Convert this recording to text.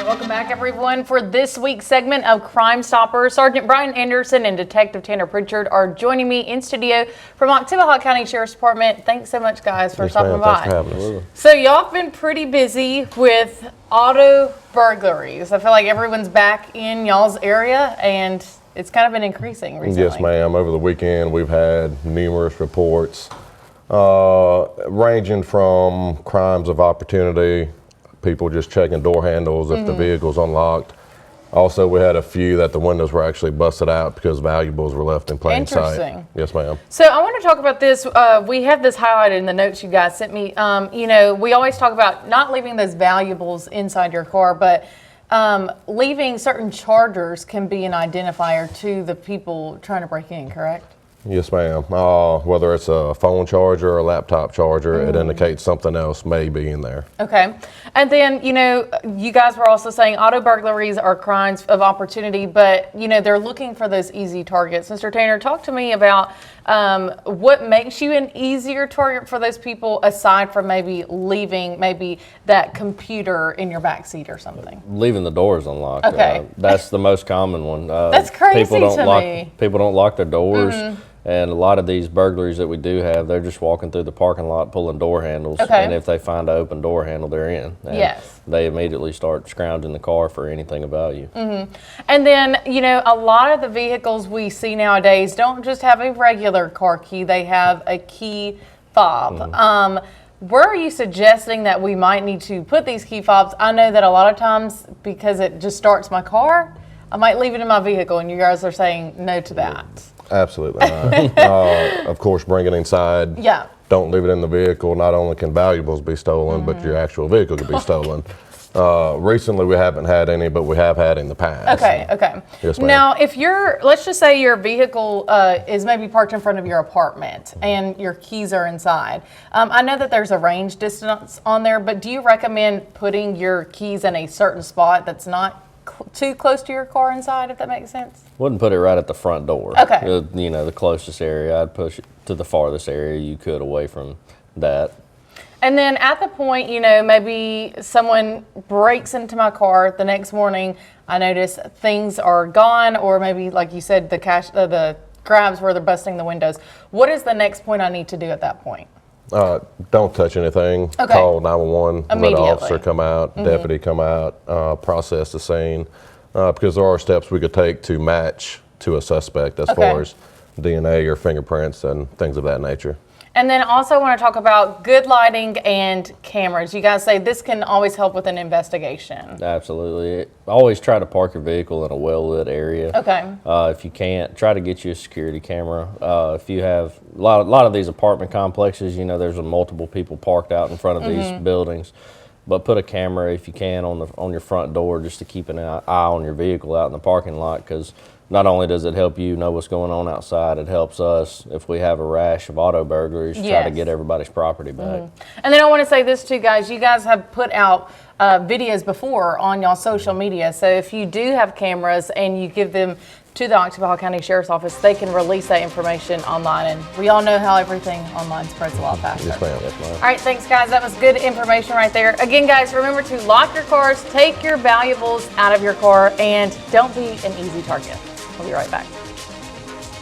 Welcome back, everyone. For this week's segment of Crime Stoppers, Sergeant Bryan Anderson and Detective Tanner Pritchard are joining me in studio from Oktibbeha County Sheriff's Department. Thanks so much, guys, for stopping by. Thanks for having us. So y'all have been pretty busy with auto burglaries. I feel like everyone's back in y'all's area, and it's kind of been increasing recently. Yes, ma'am. Over the weekend, we've had numerous reports ranging from crimes of opportunity, people just checking door handles if the vehicle's unlocked. Also, we had a few that the windows were actually busted out because valuables were left in plain sight. Interesting. Yes, ma'am. So I want to talk about this. We have this highlighted in the notes you guys sent me. You know, we always talk about not leaving those valuables inside your car, but leaving certain chargers can be an identifier to the people trying to break in, correct? Yes, ma'am. Whether it's a phone charger or a laptop charger, it indicates something else may be in there. Okay. And then, you know, you guys were also saying auto burglaries are crimes of opportunity, but, you know, they're looking for those easy targets. Mr. Tanner, talk to me about what makes you an easier target for those people aside from maybe leaving maybe that computer in your back seat or something. Leaving the doors unlocked. Okay. That's the most common one. That's crazy to me. People don't lock their doors. And a lot of these burglaries that we do have, they're just walking through the parking lot pulling door handles. Okay. And if they find an open door handle, they're in. And yes. They immediately start scrounging the car for anything of value. And then, you know, a lot of the vehicles we see nowadays don't just have a regular car key, they have a key fob. Where are you suggesting that we might need to put these key fobs? I know that a lot of times, because it just starts my car, I might leave it in my vehicle, and you guys are saying no to that. Absolutely not. Of course, bring it inside. Yeah. Don't leave it in the vehicle. Not only can valuables be stolen, but your actual vehicle could be stolen. Recently, we haven't had any, but we have had in the past. Okay, okay. Yes, ma'am. Now, if let's just say your vehicle is maybe parked in front of your apartment and your keys are inside. I know that there's a range distance on there, but do you recommend putting your keys in a certain spot that's not too close to your car inside, if that makes sense? Wouldn't put it right at the front door. Okay. You know, the closest area, I'd push it to the farthest area you could away from that. And then at the point, you know, maybe someone breaks into my car the next morning, I notice things are gone, or maybe, like you said, the grabs where they're busting the windows. What is the next point I need to do at that point? Don't touch anything. Okay. Call 911. Let an officer Immediately. come out, deputy come out, process the scene. Because there are steps we could take to match to a suspect as far as DNA or fingerprints and things of that nature. And then also want to talk about good lighting and cameras. You guys say this can always help with an investigation. Absolutely. Always try to park your vehicle in a well-lit area. Okay. If you can't, try to get you a security camera. If you have a lot of these apartment complexes, you know, there's multiple people parked out in front of these buildings. But put a camera, if you can, on your front door just to keep an eye on your vehicle out in the parking lot, because not only does it help you know what's going on outside, it helps us if we have a rash of auto burglaries, try to get everybody's property back. And then I want to say this too, guys. You guys have put out videos before on y'all social media. So if you do have cameras and you give them to the Oktibbeha County Sheriff's Office, they can release that information online. And we all know how everything online spreads a lot faster. Yes, ma'am. Yes, ma'am. All right, thanks, guys. That was good information right there. Again, guys, remember to lock your cars, take your valuables out of your car, and don't be an easy target. We'll be right back.